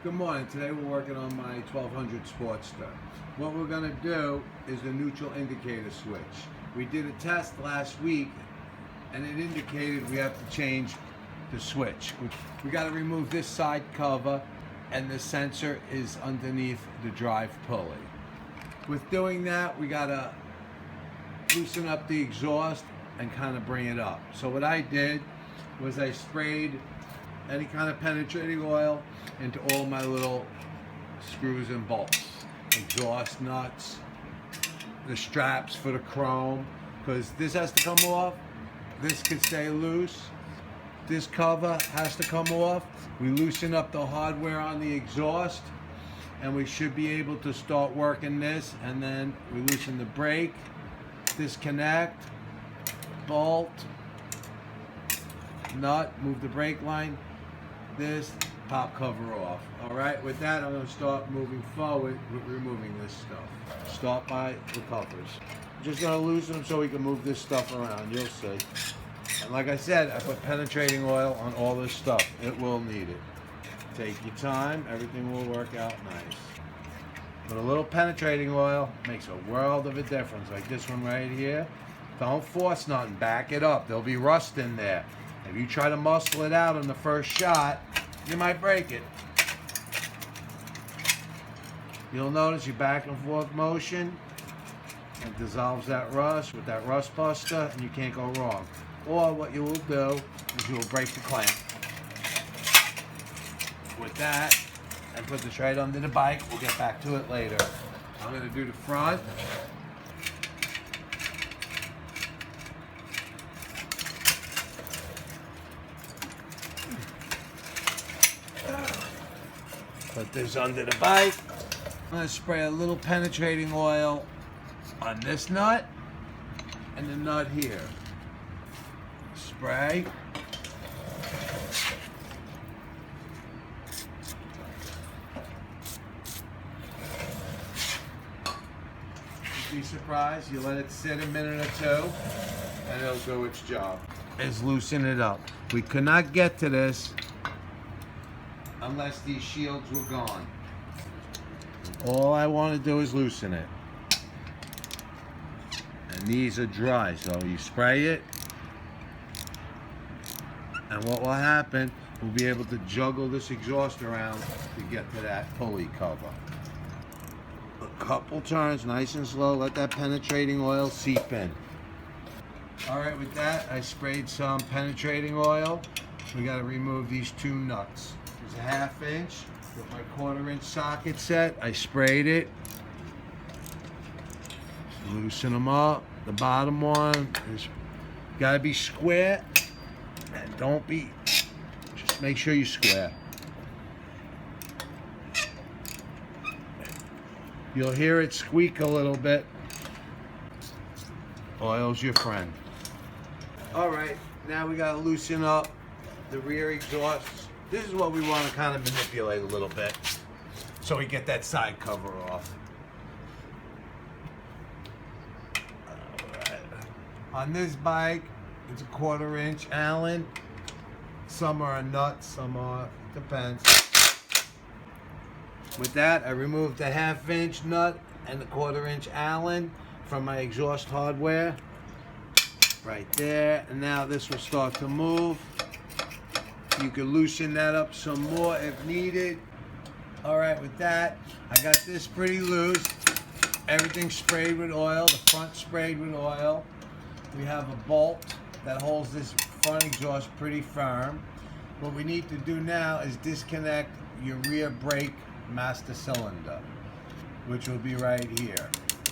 Good morning. Today we're working on my 1200 Sportster. What we're going to do is the neutral indicator switch. We did a test last week and it indicated we have to change the switch. We got to remove this side cover and the sensor is underneath the drive pulley. With doing that, we got to loosen up the exhaust and kind of bring it up. So what I did was I sprayed any kind of penetrating oil into all my little screws and bolts, exhaust nuts, the straps for the chrome, because this has to come off, this could stay loose, this cover has to come off. We loosen up the hardware on the exhaust and we should be able to start working this, and then we loosen the brake, disconnect, bolt, nut, move the brake line, this, pop cover off. Alright, with that I'm going to start moving forward with removing this stuff. Start by the covers. Just going to loosen them so we can move this stuff around, you'll see. And like I said, I put penetrating oil on all this stuff. It will need it. Take your time, everything will work out nice. But a little penetrating oil makes a world of a difference, like this one right here. Don't force nothing, back it up. There'll be rust in there. If you try to muscle it out on the first shot, you might break it. You'll notice your back and forth motion. It dissolves that rust with that rust buster, and you can't go wrong. Or what you will do is you will break the clamp. With that, and put this right under the bike. We'll get back to it later. I'm going to do the front. Put this under the bike. I'm going to spray a little penetrating oil on this nut and the nut here. Spray. You'd be surprised. You let it sit a minute or two and it'll do its job. Is loosen it up. We could not get to this unless these shields were gone. All I want to do is loosen it. And these are dry, so you spray it. And what will happen, we'll be able to juggle this exhaust around to get to that pulley cover. A couple turns, nice and slow, let that penetrating oil seep in. Alright, with that, I sprayed some penetrating oil. We got to remove these two nuts. There's a 1/2 inch with my 1/4 inch socket set. I sprayed it. Loosen them up. The bottom one is got to be square, and don't be. Just make sure you're square. You'll hear it squeak a little bit. Oil's your friend. All right, now we got to loosen up the rear exhaust. This is what we want to kind of manipulate a little bit so we get that side cover off. Alright. On this bike, it's a 1/4 inch Allen. Some are a nut, some are, depends. With that, I removed the 1/2 inch nut and the 1/4 inch Allen from my exhaust hardware. Right there, and now this will start to move. You can loosen that up some more if needed. Alright, with that, I got this pretty loose. Everything sprayed with oil, the front sprayed with oil. We have a bolt that holds this front exhaust pretty firm. What we need to do now is disconnect your rear brake master cylinder, which will be right here.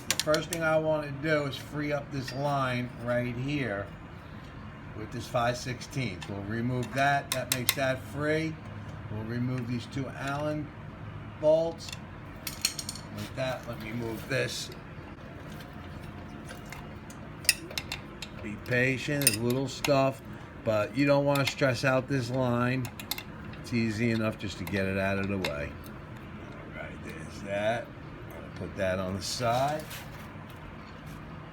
The first thing I want to do is free up this line right here with this 5/16. We'll remove that. That makes that free. We'll remove these two Allen bolts. With that, let me move this. Be patient. There's little stuff, but you don't want to stress out this line. It's easy enough just to get it out of the way. All right, there's that. Put that on the side.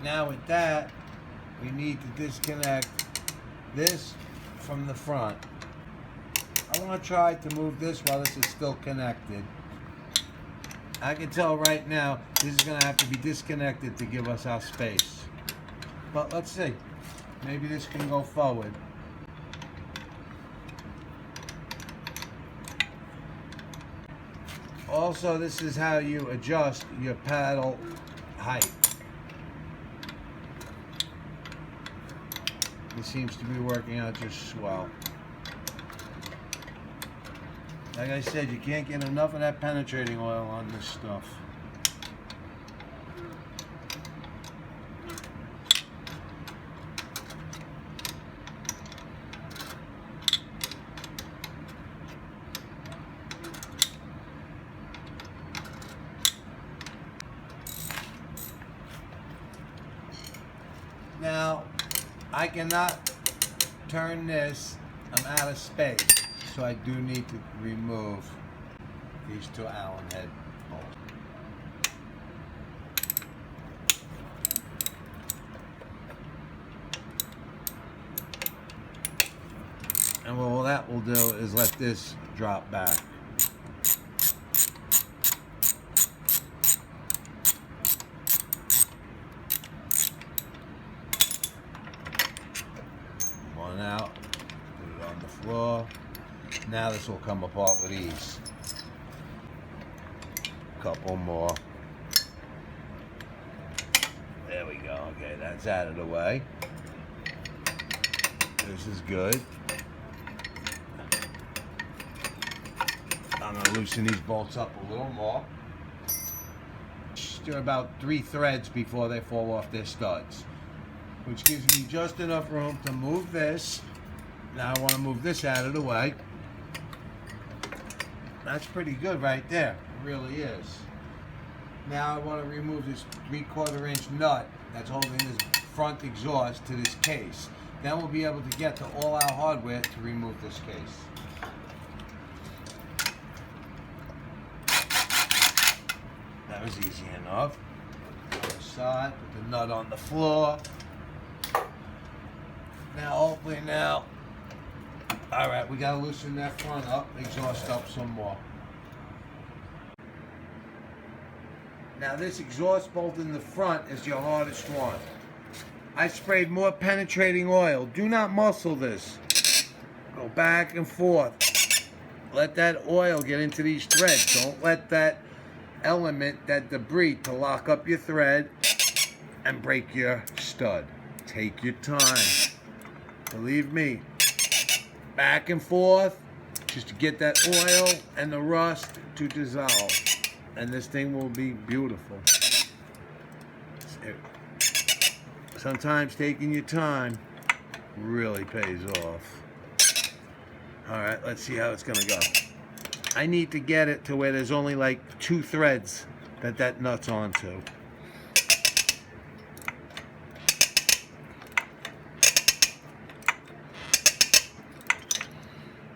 Now with that, we need to disconnect this from the front. I want to try to move this while this is still connected. I can tell right now this is going to have to be disconnected to give us our space. But let's see. Maybe this can go forward. Also, this is how you adjust your paddle height. It seems to be working out just swell. Like I said, you can't get enough of that penetrating oil on this stuff. Now, I cannot turn this. I'm out of space. So I do need to remove these two Allen head bolts. And what that will do is let this drop back. One out, put it on the floor. Now this will come apart with ease. Couple more. There we go. Okay, that's out of the way. This is good. I'm going to loosen these bolts up a little more. There are about 3 threads before they fall off their studs, which gives me just enough room to move this. Now I want to move this out of the way. That's pretty good right there. It really is. Now I want to remove this 3/4 inch nut that's holding this front exhaust to this case. Then we'll be able to get to all our hardware to remove this case. That was easy enough. Other side, put the nut on the floor. Now hopefully now. Alright, we gotta loosen that front up, exhaust up some more. Now this exhaust bolt in the front is your hardest one. I sprayed more penetrating oil. Do not muscle this. Go back and forth. Let that oil get into these threads. Don't let that element, that debris, to lock up your thread and break your stud. Take your time. Believe me. Back and forth, just to get that oil and the rust to dissolve. And this thing will be beautiful. Sometimes taking your time really pays off. Alright, let's see how it's gonna go. I need to get it to where there's only like 2 threads that nut's onto.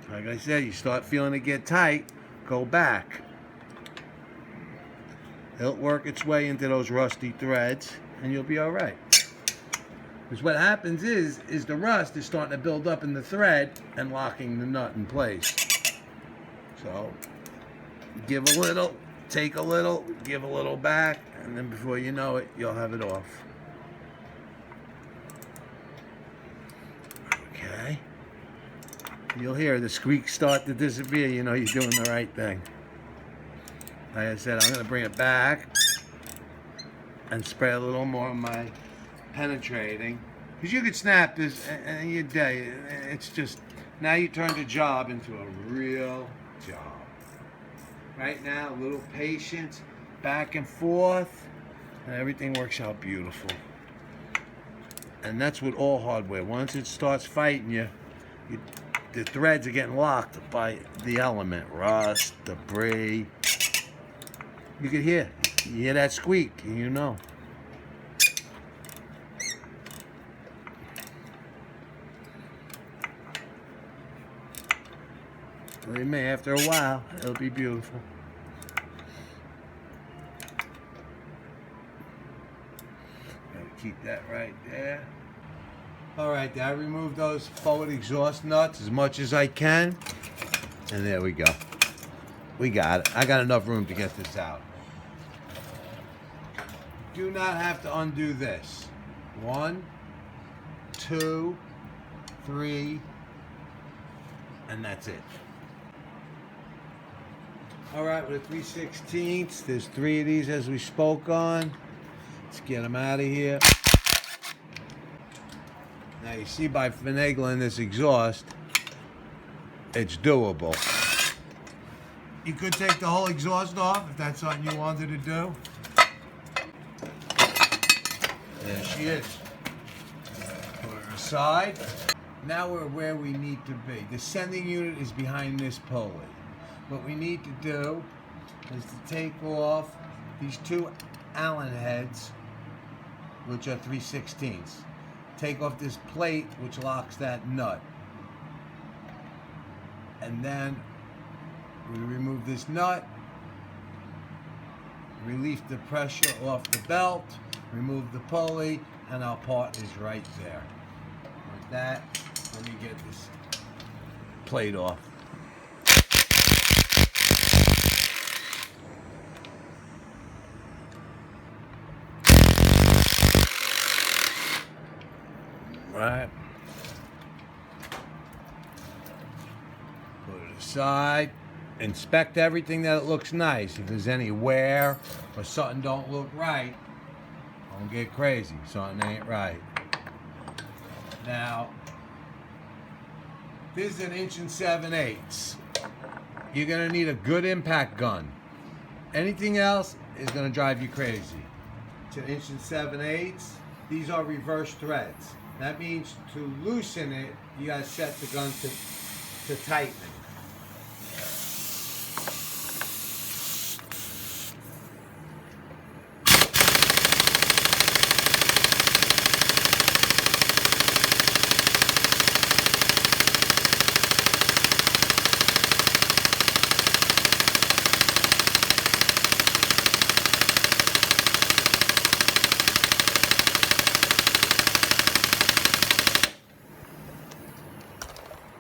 Like I said, you start feeling it get tight, go back. It'll work its way into those rusty threads, and you'll be all right. Because what happens is the rust is starting to build up in the thread and locking the nut in place. So, give a little, take a little, give a little back, and then before you know it, you'll have it off. Okay. You'll hear the squeak start to disappear. You know you're doing the right thing. Like I said, I'm going to bring it back and spray a little more of my penetrating. Because you could snap this in your day. It's just, now you turned a job into a real job. Right now, a little patience, back and forth, and everything works out beautiful. And that's with all hardware. Once it starts fighting you, the threads are getting locked by the element, rust, debris. You can hear that squeak, and you know. Believe me, after a while, it'll be beautiful. Gotta keep that right there. All right, I removed those forward exhaust nuts as much as I can. And there we go. We got it. I got enough room to get this out. Do not have to undo this. 1, 2, 3, and that's it. All right, with a 3/16, there's 3 of these as we spoke on. Let's get them out of here. Now you see by finagling this exhaust, it's doable. You could take the whole exhaust off if that's something you wanted to do. There she is. Put her aside. Now we're where we need to be. The sending unit is behind this pulley. What we need to do is to take off these 2 Allen heads, which are 3/16. Take off this plate, which locks that nut. And then we remove this nut, relieve the pressure off the belt, remove the pulley, and our part is right there. Like that. Let me get this plate off. Right. Put it aside. Inspect everything that it looks nice. If there's any wear or something don't look right, don't get crazy. Something ain't right. Now, this is an 1 7/8. You're gonna need a good impact gun. Anything else is gonna drive you crazy. It's an 1 7/8. These are reverse threads. That means to loosen it, you gotta set the gun to tighten it.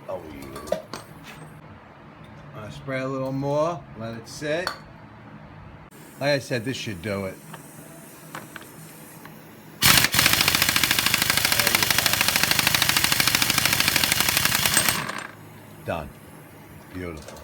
Oh, yeah. Spray a little more, let it sit. Like I said, this should do it. Done. Beautiful.